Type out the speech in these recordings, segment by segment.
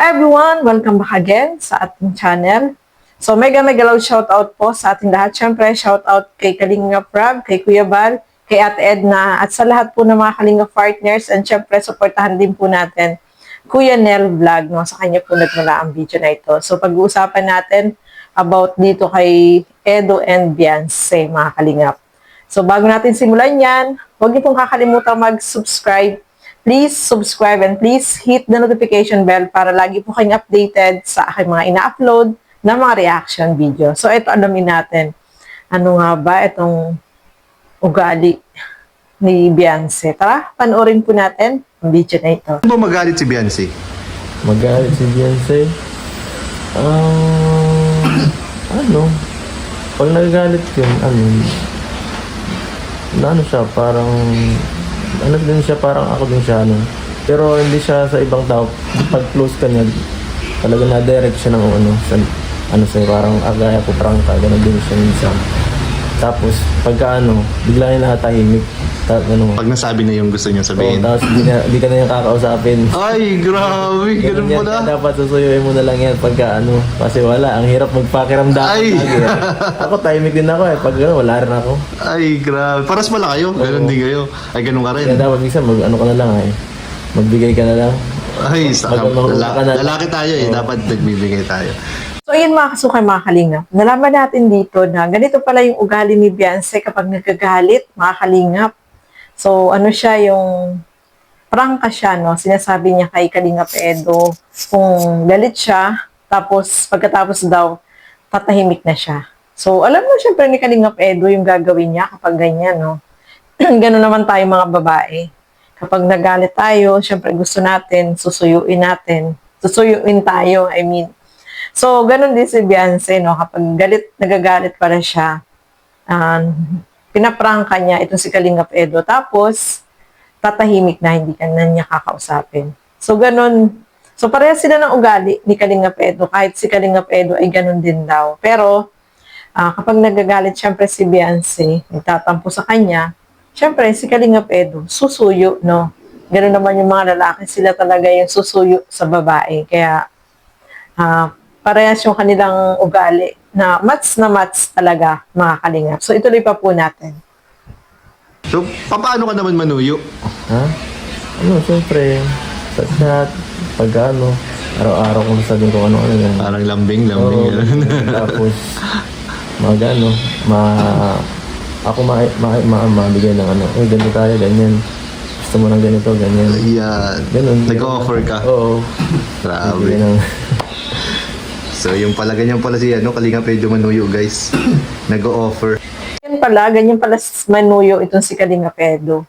Hi everyone! Welcome back again sa ating channel. So mega loud shoutout po sa ating lahat. Siyempre, shoutout kay Kalinga Prab, kay Kuya Bal, kay Ate Edna, at sa lahat po ng mga Kalinga partners. And siyempre, supportahan din po natin Kuya Nel Vlog. No? Sa kanya po nagmula ang video na ito. So pag-uusapan natin about dito kay Edo and Beyonce, mga Kalingap. So bago natin simulan yan, huwag niyo pong kakalimutan mag-subscribe. Please subscribe and please hit the notification bell para lagi po kayong updated sa aking mga ina-upload na mga reaction video. So ito, alamin natin. Ano nga ba itong ugali ni Beyonce? Tara, panoorin po natin ang video na ito. Ano ba magalit si Beyonce? Magalit si Beyonce? Ano? Pag nagagalit yun, ano siya, parang din siya, parang ako din siya, Pero hindi siya sa ibang tao. Pag close ka niya, talaga na-direct siya ng parang agaya ko, parang gano'n din siya minsan. Tapos, pagka bigla niya nakatahimik. Pag nasabi na yung gusto niya sabihin. Tapos di ka na yung kakausapin. Ay, grabe, ganun mo na. Dapat susuyuin mo na lang yan pagka kasi wala, ang hirap magpakiramdam. Ay! Ako, tahimik din ako pag wala rin ako. Ay, grabe. Paras pala kayo, ganun din kayo. Ay, ganun ka rin. Kaya dapat minsan ka na lang magbigay ka na lang. Ay, lalaki tayo Oo. dapat nagbibigay tayo. So ayun mga kasukay, mga Kalingap. Nalaman natin dito na ganito pala yung ugali ni Beyonce kapag nagagalit, mga Kalingap. So ano siya, yung prangka siya, no? Sinasabi niya kay Kalingap Edo kung galit siya, tapos pagkatapos daw, tatahimik na siya. So alam mo syempre ni Kalingap Edo yung gagawin niya kapag ganyan, no? Ganun naman tayo mga babae. Kapag nagalit tayo, syempre gusto natin, susuyuin tayo, I mean. So, ganun din si Beyonce, no? Kapag nagagalit pala siya, pinaprangka niya itong si Kalingap Edo. Tapos, tatahimik na, hindi ka na niya kakausapin. So, ganun. So, pareha sila ng ugali ni Kalingap Edo. Kahit si Kalingap Edo ay ganun din daw. Pero, kapag nagagalit, syempre si Beyonce, nagtatampo sa kanya, syempre si Kalingap Edo, susuyo, no? Ganun naman yung mga lalaki, sila talaga yung susuyo sa babae. Kaya, parehas yung kanilang ugali na mats talaga, mga Kalingap. So, ituloy pa po natin. So, paano ka naman manuyo? Ha? Siyempre, sa chat, araw-araw kung sabihin ko ano yan. Parang lambing. Tapos, ako mabigay ng ganito tayo, ganyan. Gusto mo ng ganito, ganyan. Ayan. Ganun. Nag-offer ka? Oo. Grabe. So, yung ganyan pala si Kalingap Edo manuyo, guys. Nag-offer. Ganyan pala manuyo itong si Kalingap Edo.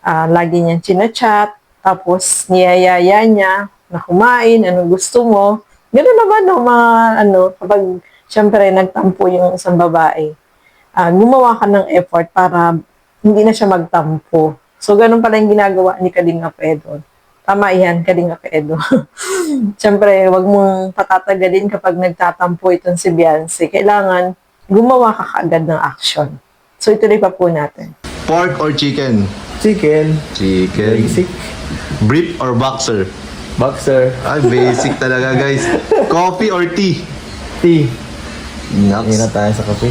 Lagi niyang chinachat, tapos niyayaya niya na kumain, anong gusto mo. Ganun naman, kapag syempre nagtampo yung isang babae, gumawa ka ng effort para hindi na siya magtampo. So, ganun pala yung ginagawa ni Kalingap Edo. Tama yan, Kalingap Edo. Siyempre, wag mong patatagalin kapag nagtatampo itong si Beyonce. Kailangan gumawa ka kaagad ng action. So, ituloy pa po natin. Pork or chicken? Chicken. Chicken. Basic. Brief or boxer? Boxer. Ay, basic talaga, guys. Coffee or tea? Tea. Hindi na Nuts. tayo sa kape.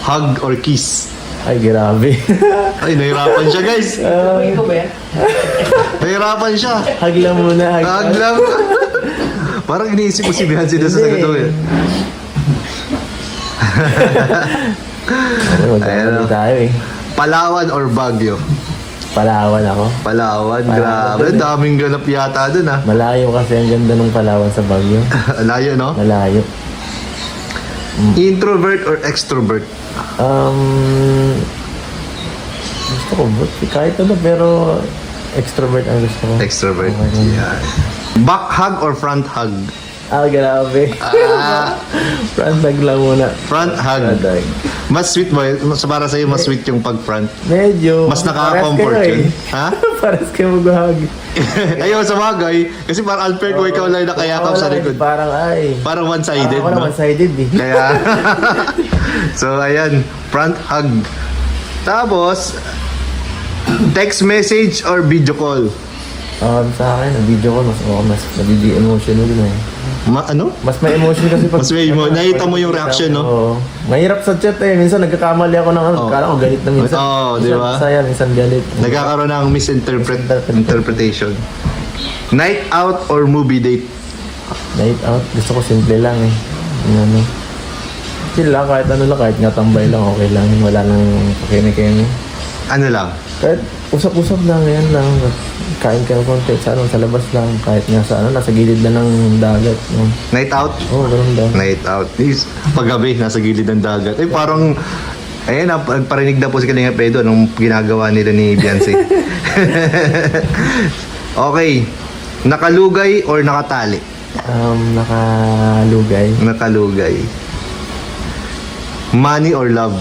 Hug or kiss? Ay, grabe. Ay, nahirapan siya, guys. Nahirapan siya. Hug lang muna. Hug lang. Parang iniisip ko si Beyonce doon sa sagot eh. Magkakali tayo Palawan or Baguio? Palawan ako. Palawan, grabe. Daming ganap yata doon ah. Malayo kasi ang ganda ng Palawan sa Baguio. Layo, no? Malayo. Introvert or extrovert? Gusto ko, kahit pero extrovert ang gusto ko. Extrovert. Okay. Yeah. Back hug or front hug? Grabe. Front hug lang muna. Front hug. Front hug. Mas sweet ba? Para sa'yo, mas sweet yung pag-front. Medyo. Mas nakaka-comfort yun. Ha? Paras kayo mag-hug. Ayaw sa bagay. Kasi parang unfair kung ikaw lang nakayakap sa likod. Parang one-sided. Ako na one-sided Kaya, so ayan, front hug. Tapos, text message or video call? Sa akin, ang video ko, mas nagiging emotional na eh. Ano? Mas may emotion kasi pag... Mas may nakita mo yung reaction, no? Oo. Mahirap sa chat eh. Minsan nagkakamali ako ng ano. Oo. Kala ko galit na minsan. Oo, di ba? Minsan saya, minsan galit. Nagkakaroon ng interpretation. Night out or movie date? Night out, gusto ko simple lang eh. Yung ano. Chill lang, kahit ano lang, kahit nga tambay lang, okay lang. Wala nang pakeme-keme. Ano lang? Kahit usap-usap lang, yan lang. Kain ka ng konti, sa labas lang. Kahit nga sa nasa gilid na ng dagat. No? Night out? Oo, ganun daw. Night out. Paggabi, nasa gilid ng dagat. Eh, parang... Ayun, parinig na po si Kalinga Pedro nung ginagawa nila ni Beyonce. Okay. Nakalugay or nakatali? Nakalugay. Nakalugay. Money or love?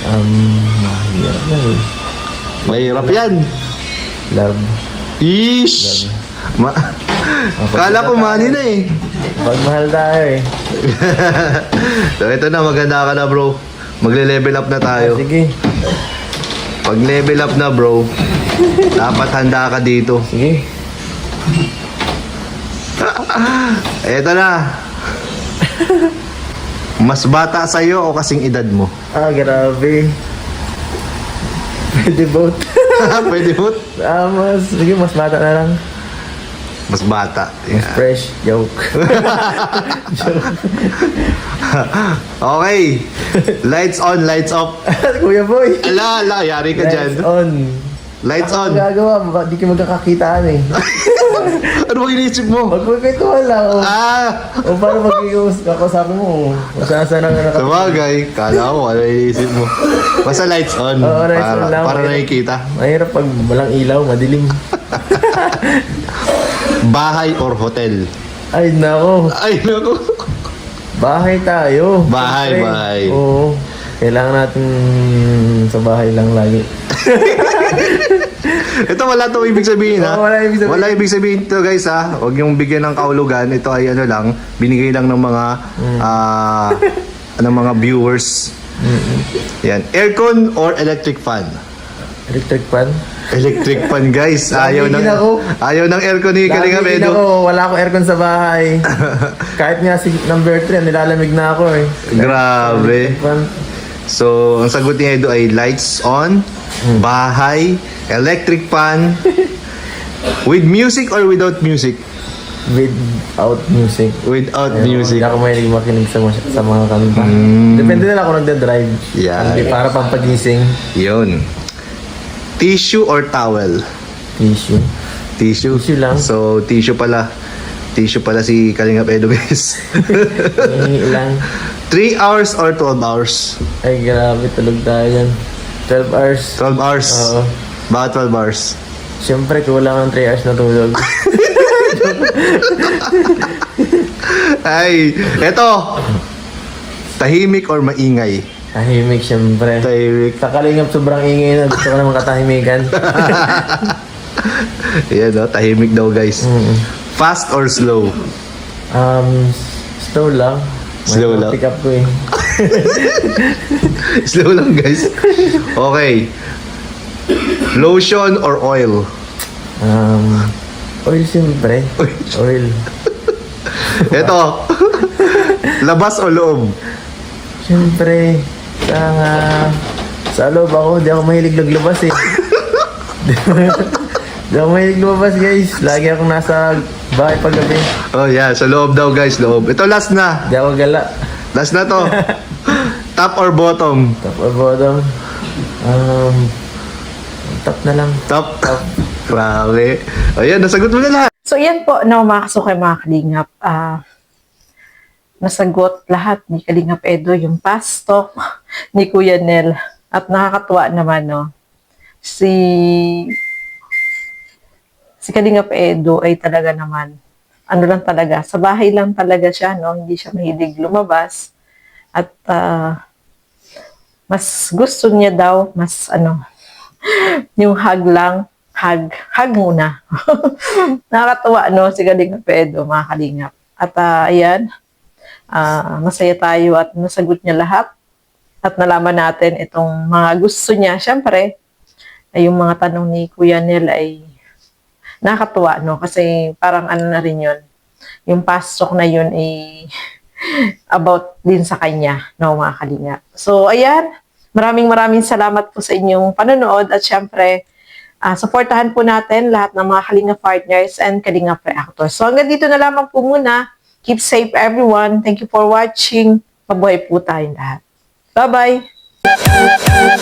Mahirap na eh. Mahirap yan. Love. Ish! Kala ko money na eh. Pagmahal tayo eh. So ito na, maganda ka na bro. Magle-level up na tayo. Sige. Pag level up na bro, dapat handa ka dito. Sige. Ito na. Mas bata sa'yo o kasing edad mo? Grabe. Pwede both. Pwede mo? Sige, mas bata na lang. Mas bata. Mas Yeah. fresh. Joke. Okay. Lights on, lights off. Kuya boy. Ala, yari ka dyan. Lights on. Lights Ano on. gagawa? Di ka magkakakitaan eh. Ano bang iniisip mo? Magpapituan lang. O paano magkakasabi mo? Masasa na nga Sabagay, kala ko ano iniisip mo. Basta lights on. Oo, lights on lang. Para nakikita. Mahirap pag walang ilaw, madilim. Bahay or hotel? Ay, nako. Ay, naku. Bahay tayo. Bahay, Siyempre. bahay. Oo. Kailangan natin sa bahay lang lagi. Ito wala to ibig sabihin ha. Oo, wala ibig sabihin. Wala ibig sabihin to guys ha. Huwag yung bigyan ng kaulugan. Ito ay ano lang, binigay lang ng mga ng mga viewers. Yan. Aircon or electric fan? Electric fan? Electric fan guys. Ayaw ng Lamigin ako. ayaw ng aircon ni Kalinga Lamigin Pedro. ako. Wala akong aircon sa bahay. Kahit nga si number 3, nilalamig na ako eh. Grabe. Electric fan. So, ang sagot ni Edo ay lights on, bahay, electric fan, with music or without music? Without music. Without Ayun, music. Hindi ako mahilig makinig sa mga kanta. Depende na lang ako nagda-drive. Yeah. Hindi para pampagising. Yun. Tissue or towel? Tissue. Tissue. Tissue lang. So, tissue pala. Tissue pala si Kalinga Pedro guys. Ilang. 3 hours or 12 hours? Ay, grabe. Tulog tayo yan. 12 hours. 12 hours. Oo. Bakit 12 hours? Siyempre, kulang ang 3 hours na tulog. Ay, eto. Tahimik or maingay? Tahimik, siyempre. Tahimik. Sa Kalingap, sobrang ingay na. Gusto ko naman katahimikan. Yan no, tahimik daw guys. Fast or slow? Slow lang. Slow lang. Pick up ko eh. Slow lang guys. Okay. Lotion or oil? Oil siyempre. Oil. Eto. Labas o loob? Siyempre. Sa loob ako, di ako mahilig naglabas eh. Di ako mahilig lumabas guys. Lagi akong nasa bahay paggabi. Oh yeah, sa loob daw guys, loob. Ito last na. Di ako gala. Last na to. Top or bottom? Top or bottom? Top na lang. Top. Grabe. Ayan, nasagot mo na lahat. So, yan po, no, mga kasukay, mga kalingap. Nasagot lahat ni Kalingap Edo, yung past talk ni Kuya Nel. At nakakatuwa naman, no, si Kalingap Edo ay talaga naman, ano lang talaga, sa bahay lang talaga siya, no, hindi siya mahilig lumabas. At mas gusto niya daw, mas yung hug lang, hug muna. Nakakatuwa, no, si Kalingap Edo, mga kalingap. At ayan, masaya tayo at nasagot niya lahat. At nalaman natin itong mga gusto niya. Siyempre, ay yung mga tanong ni Kuya Nel ay nakakatuwa, no? Kasi parang ano na rin yun, yung pasok na yun ay about din sa kanya, no, mga kalinga. So, ayan, maraming salamat po sa inyong panonood at syempre, supportahan po natin lahat ng mga Kalinga partners and Kalinga pre-actors. So, hanggang dito na lamang po muna. Keep safe everyone. Thank you for watching. Mabuhay po tayong lahat. Bye-bye!